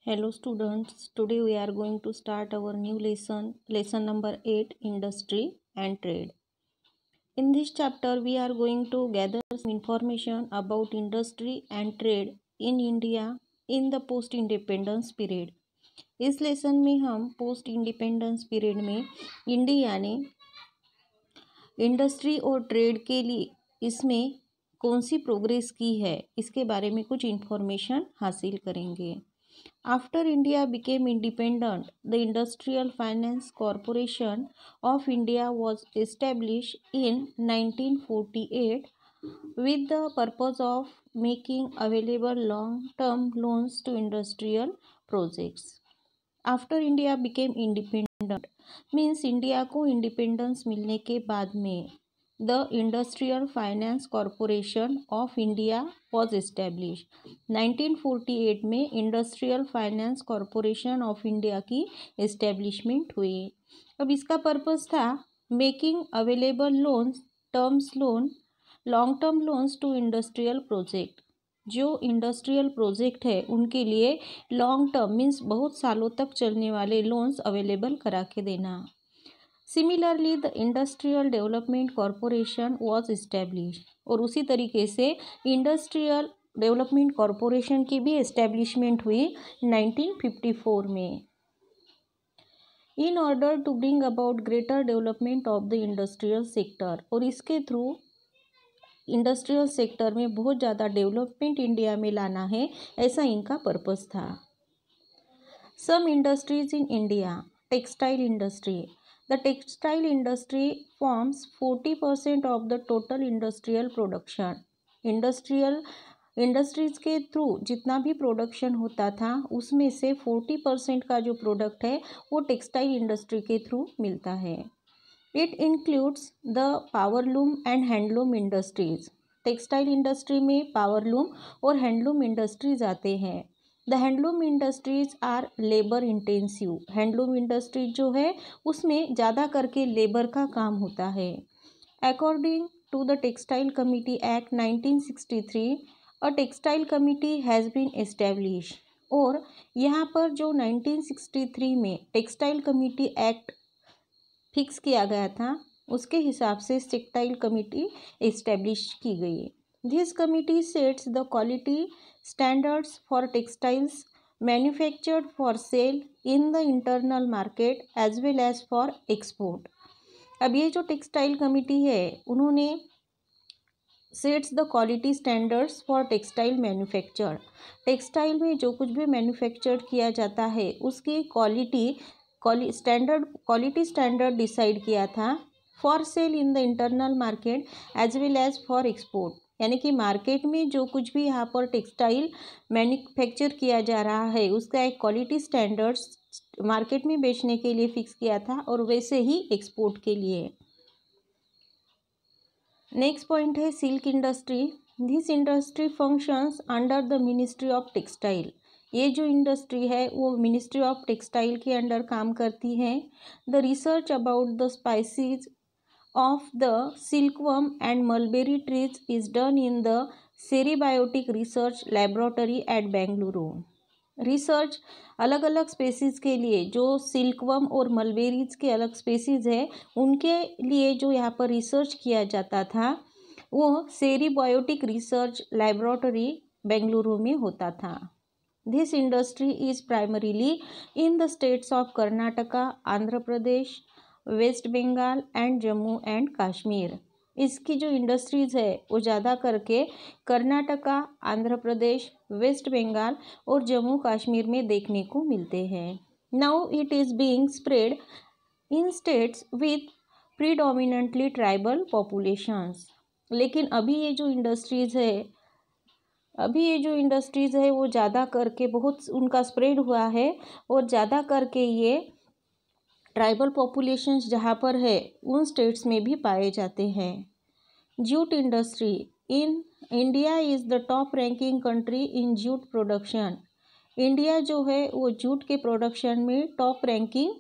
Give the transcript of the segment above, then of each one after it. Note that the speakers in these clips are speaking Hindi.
Hello students, today we are going to start our new lesson number 8, Industry and Trade. In this chapter, we are going to gather some information about industry and trade in India in the post-independence period. इस लेसन में हम पोस्ट इंडिपेंडेंस पीरियड में इंडिया ने इंडस्ट्री और ट्रेड के लिए इसमें कौन सी प्रोग्रेस की है इसके बारे में कुछ इन्फॉर्मेशन हासिल करेंगे. After India became independent, the Industrial Finance Corporation of India was established in 1948 with the purpose of making available long-term loans to industrial projects. After India became independent means India को independence मिलने के बाद में The Industrial Finance Corporation of India was established. 1948 में industrial finance corporation of India की एस्टेब्लिशमेंट हुई. अब इसका पर्पस था making available loans long term loans to industrial project. जो इंडस्ट्रियल प्रोजेक्ट है उनके लिए लॉन्ग टर्म मीन्स बहुत सालों तक चलने वाले लोन्स अवेलेबल करा के देना. Similarly the industrial development corporation was establish. और उसी तरीके से इंडस्ट्रियल डेवलपमेंट कॉरपोरेशन की भी एस्टेब्लिशमेंट हुई 1954 में. In order to bring about greater development of the industrial sector. और इसके थ्रू इंडस्ट्रियल सेक्टर में बहुत ज़्यादा डेवलपमेंट इंडिया में लाना है, ऐसा इनका पर्पस था. Some industries in India. Textile industry. The textile industry forms 40% of the total industrial production. Industries के थ्रू जितना भी प्रोडक्शन होता था उसमें से 40% का जो प्रोडक्ट है वो टेक्सटाइल इंडस्ट्री के थ्रू मिलता है. It includes the powerloom and handloom industries. Textile industry में पावरलूम और हैंडलूम इंडस्ट्रीज आते हैं. The handloom industries are labour intensive. Handloom industries जो है उसमें ज़्यादा करके लेबर का काम होता है. According to the textile committee act 1963 a textile committee has been establish. और यहाँ पर जो 1963 में टेक्सटाइल कमिटी एक्ट फिक्स किया गया था उसके हिसाब से टेक्सटाइल कमिटी एस्टेब्लिश की गई. This committee sets the quality standards for textiles manufactured for sale in the internal market as well as for export. अब ये जो टेक्सटाइल कमिटी है उन्होंने sets the quality standards for textile manufacture. Textile में जो कुछ भी मैन्युफैक्चर किया जाता है उसकी क्वालिटी स्टैंडर्ड डिसाइड किया था for sale in the internal market as well as for export. यानी कि मार्केट में जो कुछ भी यहाँ पर टेक्सटाइल मैन्युफैक्चर किया जा रहा है उसका एक क्वालिटी स्टैंडर्ड्स मार्केट में बेचने के लिए फिक्स किया था और वैसे ही एक्सपोर्ट के लिए. नेक्स्ट पॉइंट है silk industry. This industry functions under the ministry of textile. ये जो इंडस्ट्री है वो मिनिस्ट्री ऑफ टेक्सटाइल के अंडर काम करती है. The research about the species of the silkworm and mulberry trees is done in the Seribiotic Research Laboratory at Bengaluru. Research अलग अलग स्पेसीज़ के लिए जो सिल्कवर्म और मलबेरीज के अलग स्पेसीज़ है उनके लिए जो यहाँ पर रिसर्च किया जाता था वो सेरीबायोटिक रिसर्च लैबोरेटरी बेंगलुरु में होता था. This industry is primarily in the states of Karnataka, Andhra Pradesh, West Bengal and Jammu and Kashmir. इसकी जो इंडस्ट्रीज़ है वो ज़्यादा करके कर्नाटका, आंध्र प्रदेश, वेस्ट बंगाल और जम्मू कश्मीर में देखने को मिलते हैं. Now it is being spread in states with predominantly tribal populations. लेकिन अभी ये जो इंडस्ट्रीज़ है वो ज़्यादा करके बहुत उनका स्प्रेड हुआ है और ज़्यादा करके ये ट्राइबल पॉपुलेशंस जहाँ पर है उन स्टेट्स में भी पाए जाते हैं. Jute industry in India is the top ranking country in jute production. India जो है वो जूट के प्रोडक्शन में टॉप रैंकिंग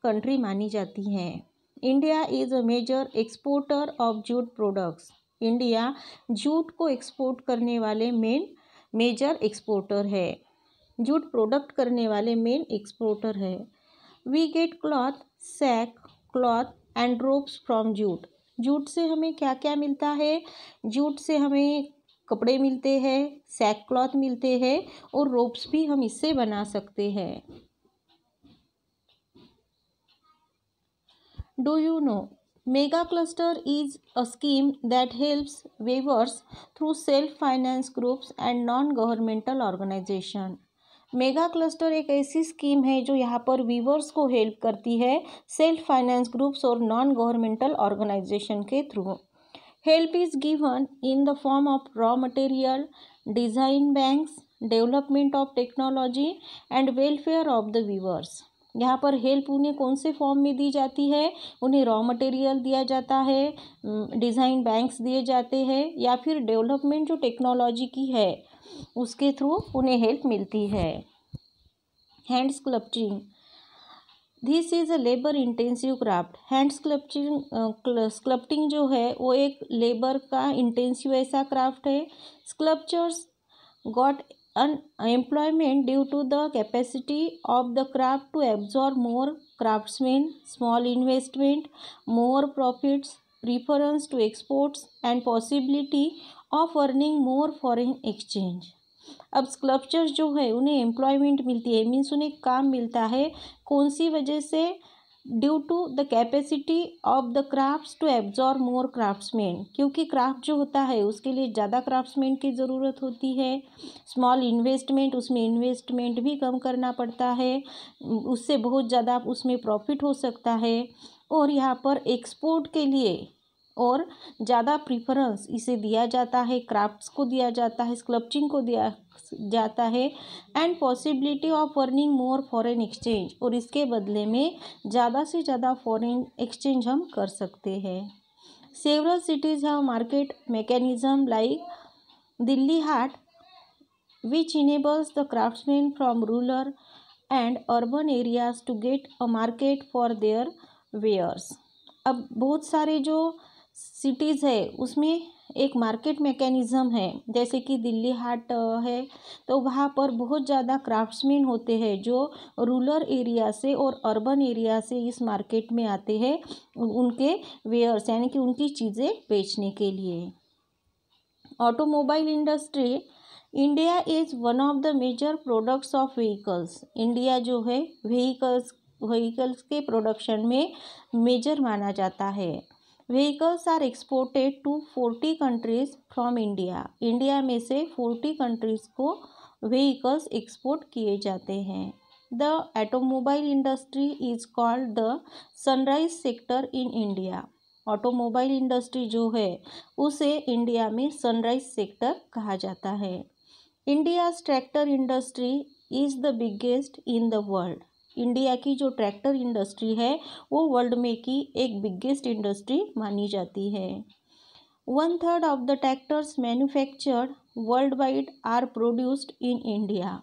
कंट्री मानी जाती है. India is a major exporter of jute products. India jute को एक्सपोर्ट करने वाले मेजर एक्सपोर्टर है. जूट प्रोडक्ट करने वाले मेन एक्सपोर्टर है। We get cloth, sack, cloth and ropes from jute. Jute से हमें क्या क्या मिलता है? जूट से हमें कपड़े मिलते हैं, सैक क्लॉथ मिलते हैं और रोप्स भी हम इससे बना सकते हैं। Do you know mega cluster is a scheme that helps weavers through self finance groups and non governmental organisation. Mega cluster एक ऐसी स्कीम है जो यहाँ पर वीवर्स को हेल्प करती है सेल्फ फाइनेंस ग्रुप्स और नॉन गवर्नमेंटल ऑर्गेनाइजेशन के through. Help is given in the form of raw material, design banks, development of technology and welfare of the weavers. यहाँ पर हेल्प उन्हें कौन से फॉर्म में दी जाती है? उन्हें रॉ मटेरियल दिया जाता है, डिज़ाइन बैंक्स दिए जाते हैं या फिर डेवलपमेंट जो टेक्नोलॉजी की है उसके थ्रू उन्हें हेल्प मिलती है। Hand sculpturing, this is a labour intensive craft. Hand sculpting जो है वो एक लेबर का इंटेंसिव ऐसा क्राफ्ट है। Sculptures got employment due to the capacity of the craft to absorb more craftsmen, small investment, more profits, preference to exports and possibility of earning more foreign exchange. अब स्कल्पचर्स जो है उन्हें एम्प्लॉयमेंट मिलती है, मीन्स उन्हें काम मिलता है। कौन सी वजह से? Due to the capacity of the crafts to absorb more craftsmen, क्योंकि क्राफ्ट जो होता है उसके लिए ज़्यादा क्राफ्ट्समैन की ज़रूरत होती है। स्मॉल इन्वेस्टमेंट, उसमें इन्वेस्टमेंट भी कम करना पड़ता है, उससे बहुत ज़्यादा उसमें प्रॉफिट हो सकता है। और यहाँ पर एक्सपोर्ट के लिए और ज़्यादा प्रीफरेंस इसे दिया जाता है, क्राफ्ट्स को दिया जाता है, स्कल्पचिंग को दिया जाता है and possibility of earning more foreign exchange, और इसके बदले में ज़्यादा से ज़्यादा फॉरेन एक्सचेंज हम कर सकते हैं। Several cities have market mechanism like Dilli Haat which enables the craftsmen from rural and urban areas to get a market for their wares. अब बहुत सारे जो सिटीज़ है उसमें एक मार्केट मैकेनिज़्म है, जैसे कि दिल्ली हाट है तो वहाँ पर बहुत ज़्यादा क्राफ्ट्समैन होते हैं जो रूरल एरिया से और अर्बन एरिया से इस मार्केट में आते हैं उनके वेयर्स यानी कि उनकी चीज़ें बेचने के लिए। Automobile industry, India is one of the major products of vehicles. India जो है व्हीकल्स के प्रोडक्शन में मेजर माना जाता है। Vehicles are exported to 40 countries from India. India में से 40 कंट्रीज़ को व्हीकल्स एक्सपोर्ट किए जाते हैं। The automobile industry is called the sunrise sector in India. Automobile industry जो है उसे इंडिया में सनराइज सेक्टर कहा जाता है। India's tractor industry is the biggest in the world. India की जो ट्रैक्टर इंडस्ट्री है वो वर्ल्ड में की एक बिगेस्ट इंडस्ट्री मानी जाती है। 1/3 of the tractors manufactured world wide are produced in India.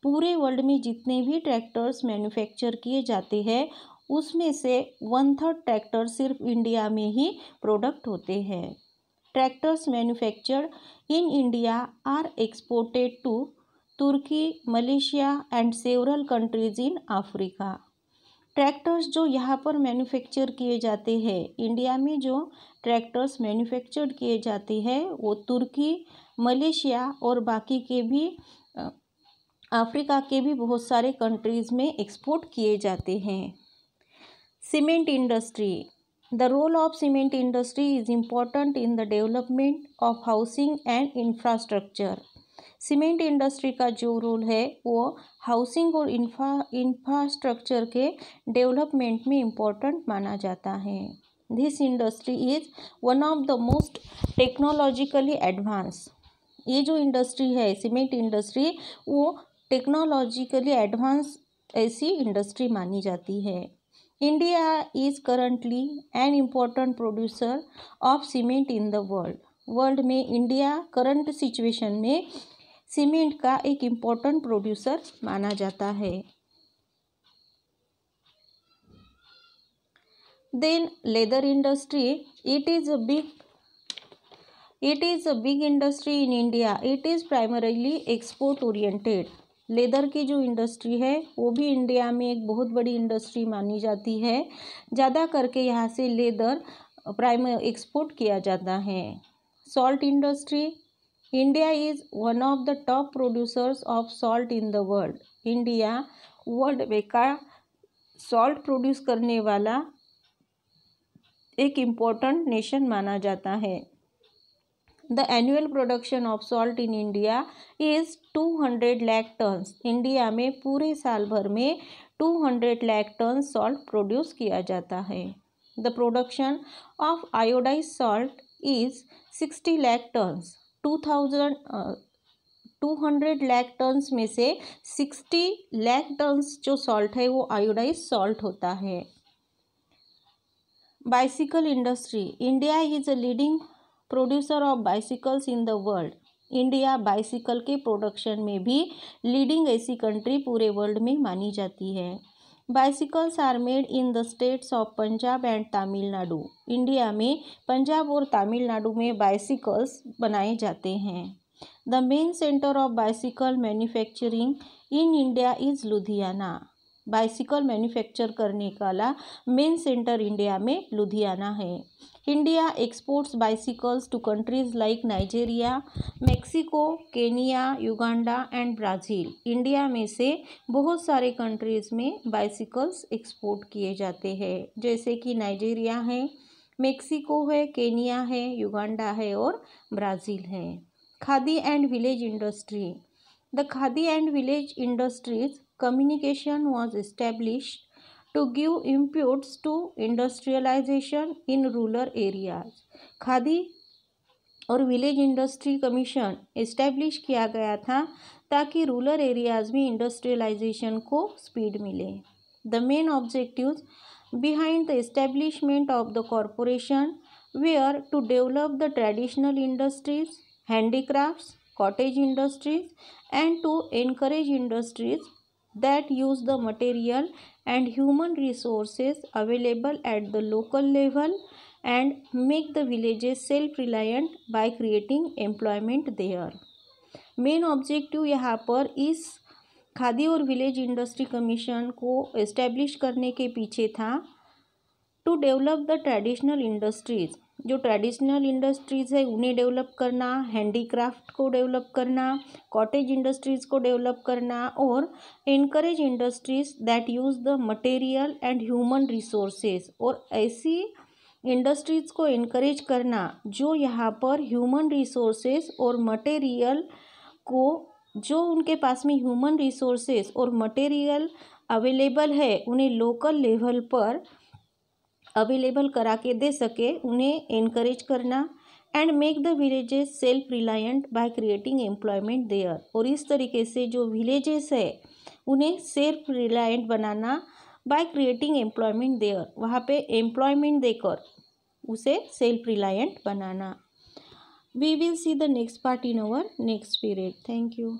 पूरे वर्ल्ड में जितने भी ट्रैक्टर्स मैन्युफैक्चर किए जाते हैं उसमें से 1/3 ट्रैक्टर सिर्फ इंडिया में ही प्रोडक्ट होते हैं। Tractors manufactured in India are exported to Turkey, Malaysia and several countries in Africa. Tractors जो यहाँ पर मैन्युफैक्चर किए जाते हैं, इंडिया में जो ट्रैक्टर्स मैन्युफैक्चर किए जाते हैं वो तुर्की, मलेशिया और बाकी के भी अफ्रीका के भी बहुत सारे कंट्रीज़ में एक्सपोर्ट किए जाते हैं। Cement industry, the role of cement industry is important in the development of housing and infrastructure. Cement industry का जो रोल है वो हाउसिंग और इंफ्रास्ट्रक्चर के डेवलपमेंट में इम्पोर्टेंट माना जाता है। This industry is one of the most technologically advance. ये जो इंडस्ट्री है सीमेंट इंडस्ट्री वो टेक्नोलॉजिकली एडवांस ऐसी इंडस्ट्री मानी जाती है। India is currently an important producer of cement in the world में इंडिया करंट सिचुएशन में सीमेंट का एक इम्पोर्टेंट प्रोड्यूसर माना जाता है। Then leather industry, it is a big industry in India. It is primarily export oriented. Leather की जो इंडस्ट्री है वो भी इंडिया में एक बहुत बड़ी इंडस्ट्री मानी जाती है। ज़्यादा करके यहाँ से लेदर एक्सपोर्ट किया जाता है। Salt industry, India is one of the top producers of salt in the world. India world में का सॉल्ट प्रोड्यूस करने वाला एक इम्पोर्टेंट नेशन माना जाता है। The annual production of salt in India is 200 lakh tons. India में पूरे साल भर में 200 लाख टन सॉल्ट प्रोड्यूस किया जाता है। The production of iodise salt is 60 lakh tons. 200 lakh tons में से 60 लाख टन्स जो सॉल्ट है वो आयोडाइज सॉल्ट होता है। Bicycle industry, India is a leading producer of bicycles in the world. India bicycle के प्रोडक्शन में भी लीडिंग ऐसी कंट्री पूरे वर्ल्ड में मानी जाती है। Bicycles are made in the states of Punjab and Tamil Nadu. India में पंजाब और तमिलनाडु में बाइसिकल्स बनाए जाते हैं। The main centre of bicycle manufacturing in India is Ludhiana. Bicycle manufacture करने वाला मेन सेंटर इंडिया में लुधियाना है। India exports bicycles to countries like Nigeria, Mexico, Kenya, Uganda and Brazil. India में से बहुत सारे कंट्रीज़ में बाइसिकल्स एक्सपोर्ट किए जाते हैं, जैसे कि नाइजीरिया है, मेक्सिको है, केनिया है, युगांडा है और ब्राज़ील है। Khadi and village industry, the khadi and village industries communication was established to give impulse to industrialization in rural areas. Khadi और विलेज इंडस्ट्री कमीशन इस्टेब्लिश किया गया था ताकि रूरल एरियाज़ में इंडस्ट्रियलाइजेशन को स्पीड मिले। The main objectives behind the establishment of the corporation were to develop the traditional industries, handicrafts, cottage industries, and to encourage industries that use the material and human resources available at the local level and make the villages self-reliant by creating employment there. Main objective यहाँ पर इस खादी और विलेज इंडस्ट्री कमीशन को एस्टेब्लिश करने के पीछे था to develop the traditional industries. जो ट्रेडिशनल इंडस्ट्रीज़ है उन्हें डेवलप करना, हैंडीक्राफ्ट को डेवलप करना, कॉटेज इंडस्ट्रीज़ को डेवलप करना और encourage industries that use the material and human resources. और ऐसी इंडस्ट्रीज़ को इनकरेज करना जो यहाँ पर ह्यूमन रिसोर्सेज और मटेरियल को, जो उनके पास में ह्यूमन रिसोर्सेज और मटेरियल अवेलेबल है उन्हें लोकल लेवल पर अवेलेबल करा के दे सके, उन्हें इनकरेज करना। And make the villages self reliant by creating employment there. और इस तरीके से जो विलेजेस है उन्हें सेल्फ रिलायंट बनाना बाय क्रिएटिंग एम्प्लॉयमेंट देयर, वहाँ पे एम्प्लॉयमेंट देकर उसे सेल्फ रिलायंट बनाना। We will see the next part in our next period. Thank you.